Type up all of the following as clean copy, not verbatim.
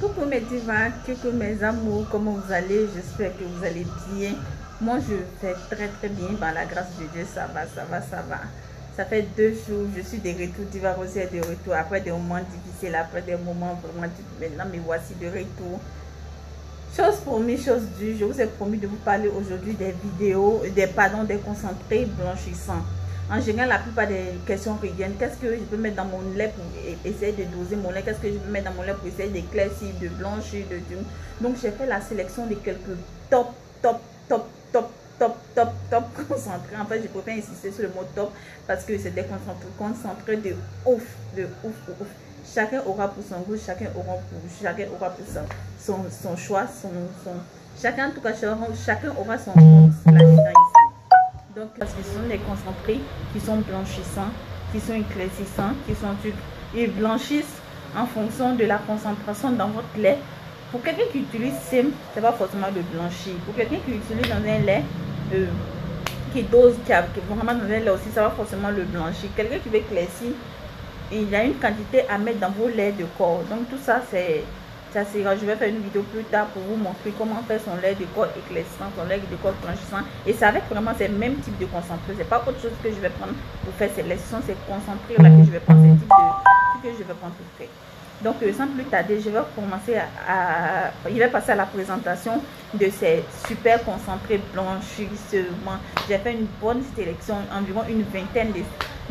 Coucou mes divas, coucou mes amours, comment vous allez? J'espère que vous allez bien. Moi je vais très bien, par la grâce de Dieu, ça va. Ça fait 2 jours, je suis de retour, Diva Rosy est de retour, après des moments difficiles, après des moments vraiment difficiles. Maintenant me voici de retour. Chose promise, chose due, je vous ai promis de vous parler aujourd'hui des vidéos, des concentrés blanchissants. En général, la plupart des questions reviennent. Qu'est-ce que je peux mettre dans mon lait pour essayer de doser mon lait? Qu'est-ce que je peux mettre dans mon lait pour essayer d'éclaircir, de blanchir, Donc, j'ai fait la sélection de quelques top concentrés. En fait, je préfère insister sur le mot top parce que c'est des concentrés de ouf. Chacun aura pour son goût, chacun aura pour son choix, chacun en tout cas, chacun aura son compte là-dedans ici. Donc, parce que ce sont des concentrés qui sont blanchissants, qui sont éclaircissants, ils blanchissent en fonction de la concentration dans votre lait. Pour quelqu'un qui utilise SIM, c'est pas forcément de blanchir. Pour quelqu'un qui utilise dans un lait qui dose, qui est vraiment dans un lait aussi, ça va forcément le blanchir. Quelqu'un qui veut éclaircir, il y a une quantité à mettre dans vos laits de corps. Donc tout ça, ça sera. Je vais faire une vidéo plus tard pour vous montrer comment faire son lait de corps éclaircissant, son lait de corps blanchissant. Et c'est avec vraiment ces mêmes types de concentrés. C'est pas autre chose que je vais prendre pour faire ces laits. Ce sont ces concentrés là que je vais prendre, ces types de que je vais prendre pour faire. Donc sans plus tarder, je vais commencer je vais passer à la présentation de ces super concentrés blanchissement. J'ai fait une bonne sélection, environ une vingtaine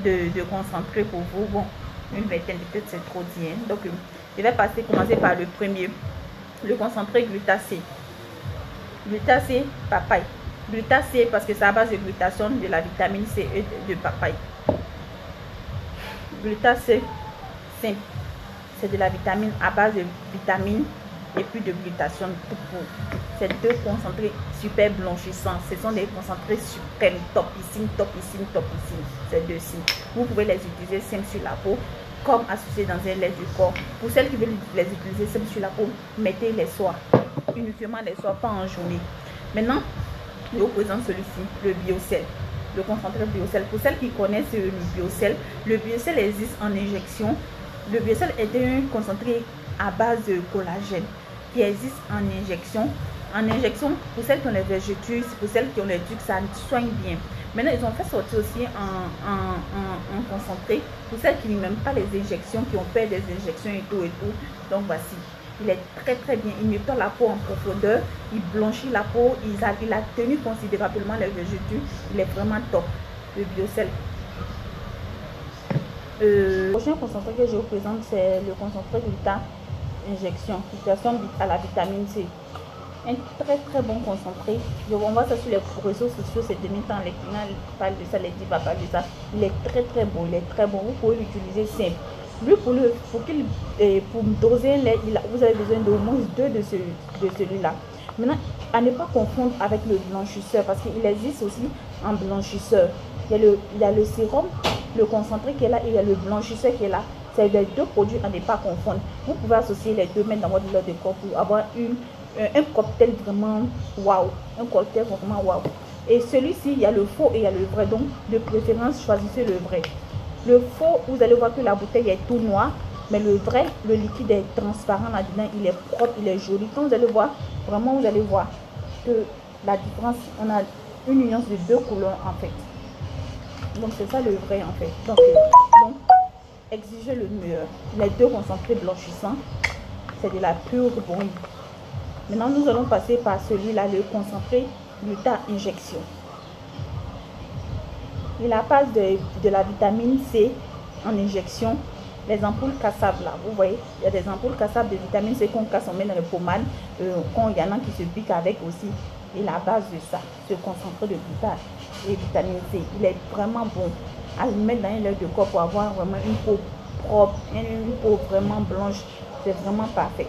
de concentrés pour vous. Bon, une vingtaine, peut-être c'est trop dit. Hein. Donc je vais commencer par le premier, le concentré glutacé. Glutacé papaye. Glutacé parce que c'est à base de glutation de la vitamine C et de papaye. Glutacé simple. C'est de la vitamine à base de vitamine et puis de glutation. Ces deux concentrés super blanchissants. Ce sont des concentrés suprêmes, topissimes. Ces deux-ci. Vous pouvez les utiliser simples sur la peau, comme associés dans un lait du corps. Pour celles qui veulent les utiliser simples sur la peau, mettez les soirs. Uniquement les soirs, pas en journée. Maintenant, je vous présente celui-ci, le Biocel. Le concentré Biocel. Pour celles qui connaissent le Biocel existe en injection. Le Biocel est un concentré à base de collagène qui existe en injection. En injection, pour celles qui ont les vergetures, pour celles qui ont les ducs, ça soigne bien. Maintenant, ils ont fait sortir aussi en concentré pour celles qui n'aiment pas les injections, qui ont fait des injections et tout. Donc, voici. Il est très bien. Il nettoie la peau en profondeur. Il blanchit la peau. Il a tenu considérablement les vergetures. Il est vraiment top. Le Biocel. Le prochain concentré que je vous présente, c'est le concentré Gluta injection, glutation à la vitamine C. Un très bon concentré. On voit ça sur les réseaux sociaux ces demi-temps. Les clients parlent de ça, les divas parlent de ça. Il est très bon. Il est très bon. Vous pouvez l'utiliser simple. Lui, pour doser un lait, vous avez besoin d'au moins 2 de celui-là. Maintenant, à ne pas confondre avec le blanchisseur parce qu'il existe aussi un blanchisseur. Il y a le sérum, le concentré qui est là et il y a le blanchisseur qui est là. C'est les deux produits à ne pas confondre. Vous pouvez associer les deux, mettre dans votre lait de corps pour avoir un cocktail vraiment waouh. Un cocktail vraiment waouh. Et celui-ci, il y a le faux et il y a le vrai. Donc, de préférence, choisissez le vrai. Le faux, vous allez voir que la bouteille est tout noire. Mais le vrai, le liquide est transparent là-dedans. Il est propre, il est joli. Quand vous allez voir, vraiment, vous allez voir que la différence, on a une nuance de 2 couleurs en fait. Donc, c'est ça le vrai en fait. Donc exigez le meilleur. Les deux concentrés blanchissants, c'est de la pure bonne. Maintenant, nous allons passer par celui-là, le concentré Gluta injection. Il a base de la vitamine C en injection. Les ampoules cassables là, vous voyez, il y a des ampoules cassables de vitamine C qu'on casse, on met dans les pommades, quand il y en a qui se piquent avec aussi. Et la base de ça, ce concentré de gluta et vitamine C, il est vraiment bon à le mettre dans un lait de corps pour avoir vraiment une peau propre, une peau vraiment blanche. C'est vraiment parfait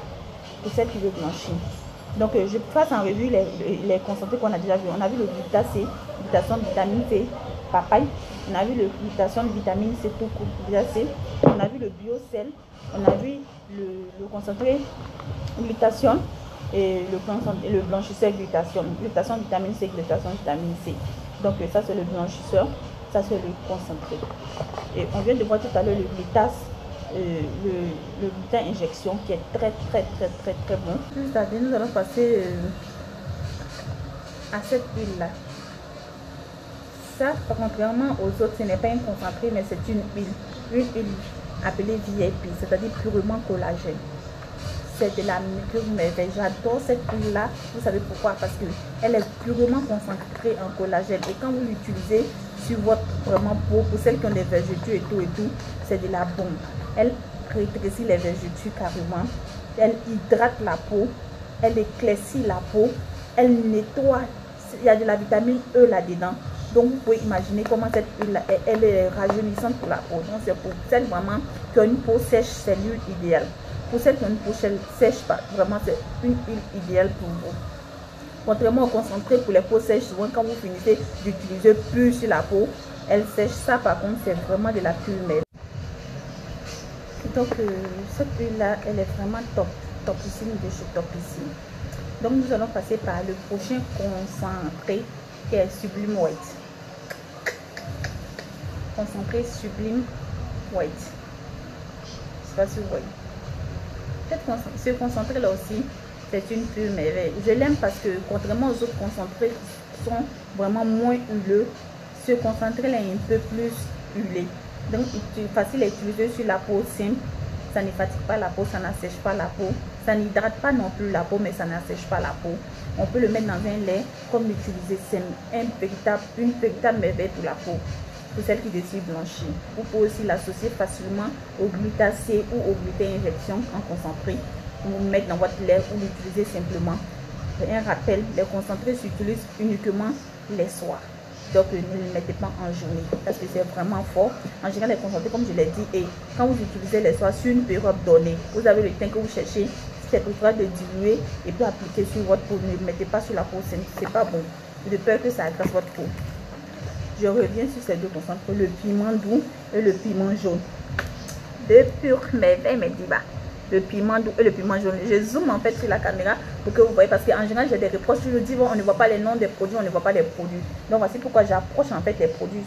pour celle qui veut blanchir. Donc je passe en revue les concentrés qu'on a déjà vu. On a vu le gluta C, glutation de vitamine C, papaye. On a vu le glutation de vitamine C, tout glutacé. On a vu le Biocel. On a vu le concentré glutation et le blanchisseur glutation. Glutation de vitamine C, glutation de vitamine C. Donc ça c'est le blanchisseur, ça c'est le concentré. Et on vient de voir tout à l'heure le glutase le gluten injection qui est très bon. Juste à dire, nous allons passer à cette huile là. Ça, contrairement aux autres, ce n'est pas un concentré, mais c'est une huile appelée VIP, c'est-à-dire purement collagène. C'est de la pure merveille. J'adore cette huile là. Vous savez pourquoi? Parce qu'elle est purement concentrée en collagène. Et quand vous l'utilisez sur votre vraiment peau, pour celles qui ont des vergetures et tout, c'est de la bombe. Elle rétrécit les vergetures carrément. Elle hydrate la peau. Elle éclaircit la peau. Elle nettoie. Il y a de la vitamine E là-dedans. Donc vous pouvez imaginer comment cette huile là, elle est rajeunissante pour la peau. Donc c'est pour celles vraiment qui ont une peau sèche, c'est l'huile idéale. Pour celles qui ont une peau sèche, vraiment c'est une huile idéale pour vous. Contrairement au concentré pour les peaux sèches, souvent quand vous finissez d'utiliser plus sur la peau, elle sèche. Ça par contre c'est vraiment de la pure merveille. Donc cette huile là, elle est vraiment topissime de chez Topissime. Donc nous allons passer par le prochain concentré qui est Sublime White. Concentré Sublime White. Je sais pas si vous voyez. Ce concentré là aussi, c'est une pure merveille. Je l'aime parce que contrairement aux autres concentrés qui sont vraiment moins huileux, ce concentré là est un peu plus huilé. Donc il est facile à utiliser sur la peau simple. Ça ne fatigue pas la peau, ça n'assèche pas la peau. Ça n'hydrate pas non plus la peau, mais ça n'assèche pas la peau. On peut le mettre dans un lait comme l'utiliser. C'est une véritable merveille pour la peau. Pour celles qui désirent blanchir. Vous pouvez aussi l'associer facilement au glutacé ou au gluten injection en concentré. Vous le mettez dans votre lait ou l'utiliser simplement. Un rappel, les concentrés s'utilisent uniquement les soirs. Donc ne le mettez pas en journée parce que c'est vraiment fort. En général, les concentrés, comme je l'ai dit, et quand vous utilisez les soirs sur une période donnée, vous avez le teint que vous cherchez, c'est préférable de diluer et puis appliquer sur votre peau. Ne le mettez pas sur la peau, c'est pas bon. De peur que ça agresse votre peau. Je reviens sur ces deux concentrés, le piment doux et le piment jaune. Deux pures merveilles, mes divas. Le piment doux et le piment jaune. Je zoome en fait sur la caméra pour que vous voyez, parce qu'en général j'ai des reproches. Je dis bon, on ne voit pas les noms des produits, on ne voit pas les produits. Donc voici pourquoi j'approche en fait les produits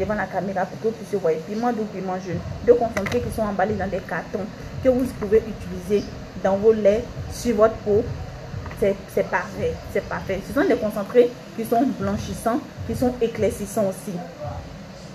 devant la caméra pour que vous puissiez voir. Piment doux, piment jaune. Deux concentrés qui sont emballés dans des cartons que vous pouvez utiliser dans vos laits, sur votre peau. C'est parfait, c'est parfait. Ce sont des concentrés qui sont blanchissants, qui sont éclaircissants aussi.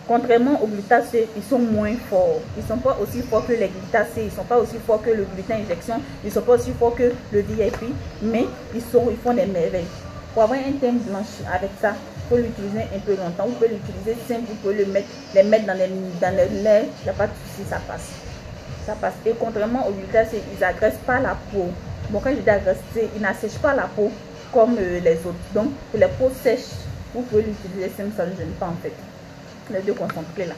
Contrairement au glutacé, ils sont moins forts. Ils ne sont pas aussi forts que les glutacés, ils ne sont pas aussi forts que le gluten injection, ils ne sont pas aussi forts que le VIP, mais ils font des merveilles. Pour avoir un teint blanchi avec ça, il faut l'utiliser un peu longtemps. Vous pouvez l'utiliser simple, vous pouvez les mettre dans le lait, il n'y a pas de souci, ça passe. Ça passe. Et contrairement au glutacé, ils n'agressent pas la peau. Bon, quand je dis agresser, ils n'assèchent pas la peau comme les autres. Donc, pour les peaux sèches, vous pouvez l'utiliser simple, ça ne gêne pas en fait. Les deux concentrés là,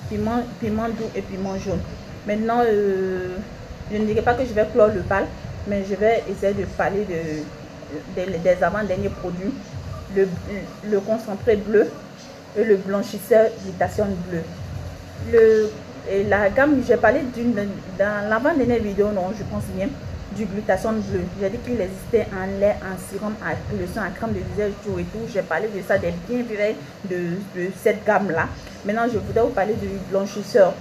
piment doux et piment jaune. Maintenant je ne dirais pas que je vais clore le bal, mais je vais essayer de parler des avant-derniers produits, le concentré bleu et le blanchisseur glutathione bleu. La gamme, j'ai parlé dans l'avant-dernière vidéo, non, je pense bien, du glutathione bleu. J'ai dit qu'il existait en lait, en sérum, à lotion, en crème de visage, tout et tout. J'ai parlé de ça, des bienfaits de cette gamme là. Maintenant je voudrais vous parler du blanchisseur.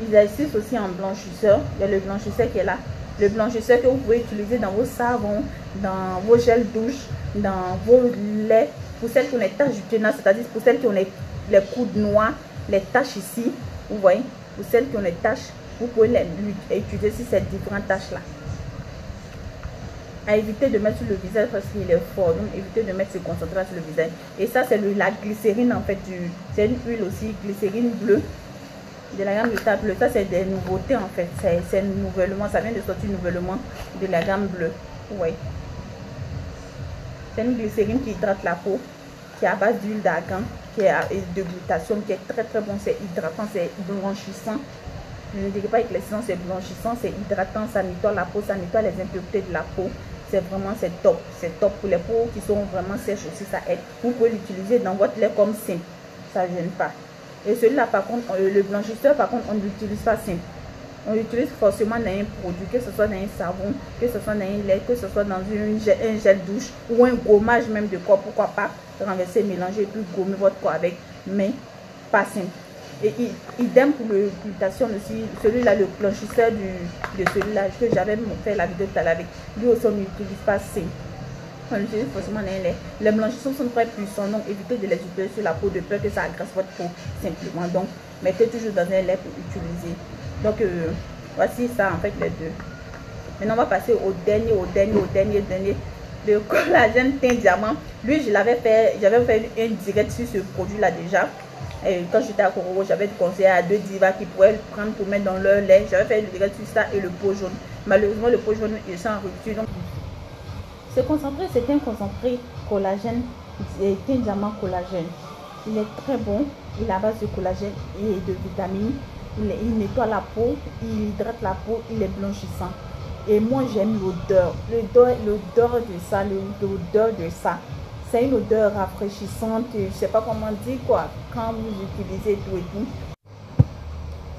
Il existe aussi en blanchisseur. Il y a le blanchisseur qui est là, le blanchisseur que vous pouvez utiliser dans vos savons, dans vos gels douche, dans vos laits. Pour celles qui ont les taches du tenant, c'est-à-dire pour celles qui ont les coudes noirs, les taches ici, vous voyez, pour celles qui ont les taches, vous pouvez les utiliser sur ces différentes taches là. À éviter de mettre sur le visage parce qu'il est fort, donc évitez de mettre ce concentré sur le visage. Et ça c'est la glycérine en fait, c'est une huile aussi, glycérine bleue de la gamme de table bleue. Ça c'est des nouveautés en fait, c'est nouvellement, ça vient de sortir nouvellement de la gamme bleue. Ouais, c'est une glycérine qui hydrate la peau, qui est à base d'huile d'argan, qui est de glutathione, qui est très bon, c'est hydratant, c'est blanchissant. Je ne dirais pas éclaircissant, c'est blanchissant, c'est hydratant, ça nettoie la peau, ça nettoie les impuretés de la peau. C'est vraiment, c'est top pour les peaux qui sont vraiment sèches aussi, ça aide. Vous pouvez l'utiliser dans votre lait comme simple, ça ne gêne pas. Et celui-là par contre, le blanchisseur par contre, on ne l'utilise pas simple. On l'utilise forcément dans un produit, que ce soit dans un savon, que ce soit dans un lait, que ce soit dans un gel douche ou un gommage même de corps, pourquoi pas renverser, mélanger et puis gommer votre corps avec, mais pas simple. Et idem pour le glutathione aussi, celui-là, le blanchisseur de celui-là, que j'avais fait la vidéo tout à l'heure avec. Lui aussi, on n'utilise pas C. On utilise forcément un lait. Les blanchissants sont très puissants, donc évitez de les utiliser sur la peau de peur que ça agresse votre peau simplement. Donc, mettez toujours dans un lait pour utiliser. Donc, voici ça en fait les deux. Maintenant, on va passer au dernier. Le collagène teint diamant. Lui, j'avais fait un direct sur ce produit-là déjà. Et quand j'étais à Kororo, j'avais conseillé à 2 divas qui pourraient le prendre pour mettre dans leur lait. J'avais fait le direct sur ça et le pot jaune. Malheureusement, le pot jaune est sans rupture. Donc, ce concentré, c'est un concentré collagène, teint diamant collagène. Il est très bon. Il est à base de collagène et de vitamines. Il nettoie la peau, il hydrate la peau, il est blanchissant. Et moi, j'aime l'odeur. L'odeur de ça. C'est une odeur rafraîchissante. Je ne sais pas comment dire quoi. Quand vous utilisez tout et tout.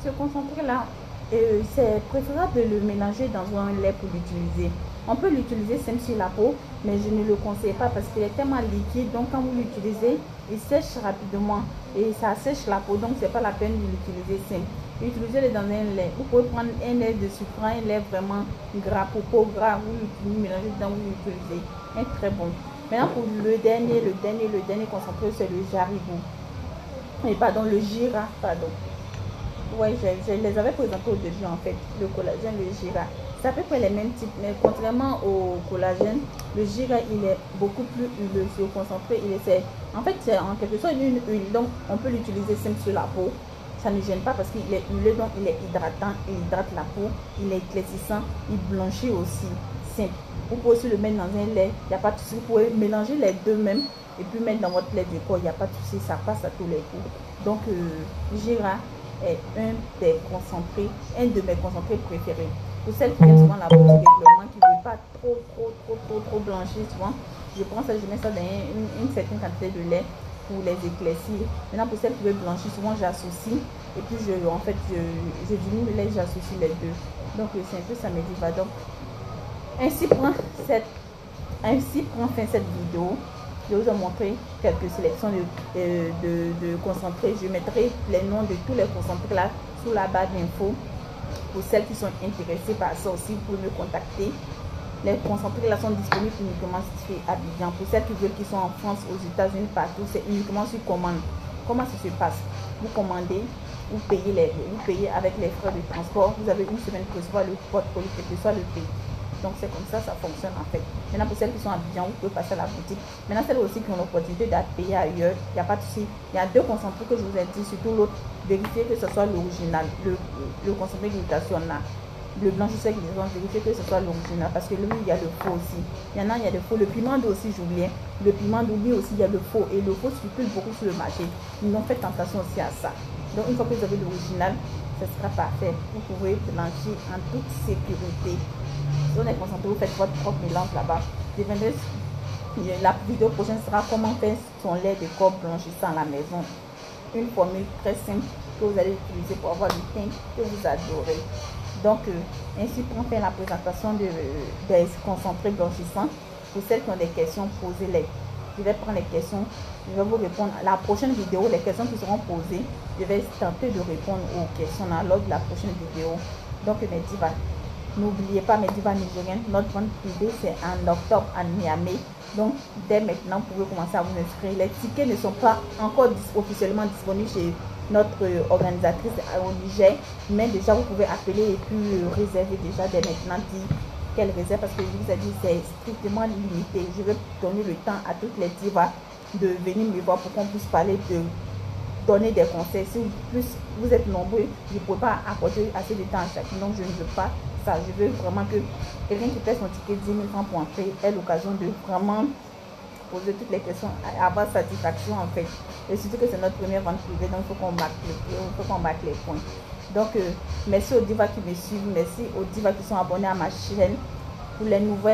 Ce concentré-là, c'est préférable de le mélanger dans un lait pour l'utiliser. On peut l'utiliser simple sur la peau, mais je ne le conseille pas parce qu'il est tellement liquide. Donc, quand vous l'utilisez, il sèche rapidement et ça sèche la peau. Donc, c'est pas la peine de l'utiliser simple. Utilisez-le dans un lait. Vous pouvez prendre un lait de sucre, un lait vraiment gras, pour peau gras. Vous mélangez dedans, vous l'utilisez. Un très bon. Maintenant, pour le dernier concentré, c'est le Jaribo. Et pardon, le Gira, pardon. Ouais, je les avais présentés au début en fait. Le collagène, le Gira. C'est à peu près les mêmes types, mais contrairement au collagène, le Gira, il est beaucoup plus huileux. Sur le concentré, en fait, c'est en quelque sorte une huile. Donc, on peut l'utiliser simple sur la peau. Ça ne gêne pas parce qu'il est huileux, donc il est hydratant, il hydrate la peau, il est éclaircissant, il blanchit aussi. Simple. Vous pouvez aussi le mettre dans un lait, il n'y a pas de souci. Vous pouvez mélanger les deux même et puis mettre dans votre lait de corps, il n'y a pas de souci, ça passe à tous les coups. Donc, Gira est un de mes concentrés préférés. Pour celles qui aiment souvent la peau régulièrement, qui ne veulent pas trop blanchir, souvent, je prends ça, je mets ça dans une certaine quantité de lait pour les éclaircir. Maintenant, pour celles qui veulent blanchir, souvent j'associe et puis je diminue le lait, j'associe les deux. Donc, c'est un peu ça mes divas. Donc, ainsi prend fin cette vidéo. Je vous ai montré quelques sélections de concentrés. Je mettrai les noms de tous les concentrés là sous la barre d'infos. Pour celles qui sont intéressées par ça aussi, vous pouvez me contacter. Les concentrés là sont disponibles uniquement sur Abidjan. Pour celles qui veulent, qui sont en France, aux États-Unis, partout, c'est uniquement sur commande. Comment ça se passe? Vous commandez, vous payez avec les frais de transport. Vous avez une semaine pour recevoir le porte-colis, quel que soit le pays. Donc c'est comme ça fonctionne en fait. Maintenant pour celles qui sont à Abidjan, vous pouvez passer à la boutique. Maintenant celles aussi qui ont l'opportunité d'être payées ailleurs, il n'y a pas de souci. Il y a 2 concentrés que je vous ai dit, surtout l'autre, vérifiez que ce soit l'original, le concentré glutathione là. Le blanchisseur glutathione, vérifiez que ce soit l'original parce que lui il y a le faux aussi. Il y en a, il y a le faux. Le piment d'eau aussi, j'oubliais. Le piment d'eau aussi, il y a le faux. Et le faux circule beaucoup sur le marché. Ils n'ont fait tentation aussi à ça. Donc une fois que vous avez l'original, ce sera parfait. Vous pouvez blanchir en toute sécurité. Si on est concentré, vous faites votre propre mélange là-bas. La vidéo prochaine sera comment faire son lait de corps blanchissant à la maison. Une formule très simple que vous allez utiliser pour avoir le teint que vous adorez. Donc, ainsi prend fin la présentation des concentrés blanchissants. Pour celles qui ont des questions, posez-les. Je vais prendre les questions, je vais vous répondre. La prochaine vidéo, les questions qui seront posées, je vais tenter de répondre aux questions lors de la prochaine vidéo. Donc, mes divas, n'oubliez pas, mes divas nigériennes, notre vente privée, c'est en octobre à Niamey. Donc, dès maintenant, vous pouvez commencer à vous inscrire. Les tickets ne sont pas encore officiellement disponibles chez notre organisatrice au Niger. Mais déjà, vous pouvez appeler et puis réserver déjà dès maintenant. Dire qu'elle réserve parce que je vous ai dit, c'est strictement limité. Je vais donner le temps à toutes les divas de venir me voir pour qu'on puisse parler de donner des conseils. Si vous êtes nombreux, je ne pourrais pas accorder assez de temps à chacun. Donc, je ne veux pas ça. Je veux vraiment que quelqu'un qui paie son ticket 10 000 francs pour entrer ait l'occasion de vraiment poser toutes les questions, avoir satisfaction en fait. Et surtout que c'est notre première vente privée, donc il faut qu'on marque les points. Donc, merci aux divas qui me suivent, merci aux divas qui sont abonnés à ma chaîne. Pour les nouveaux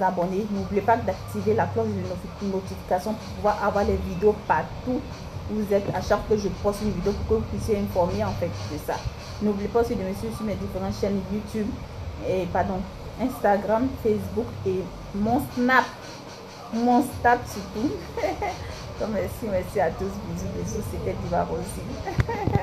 abonnés, n'oubliez pas d'activer la cloche de notification pour pouvoir avoir les vidéos partout où vous êtes à chaque fois que je poste une vidéo pour que vous puissiez informer en fait de ça. N'oubliez pas aussi de me suivre sur mes différentes chaînes YouTube, Instagram, Facebook et mon Snap surtout. Donc, merci à tous. Bisous, bisous. C'était Diva Rosine.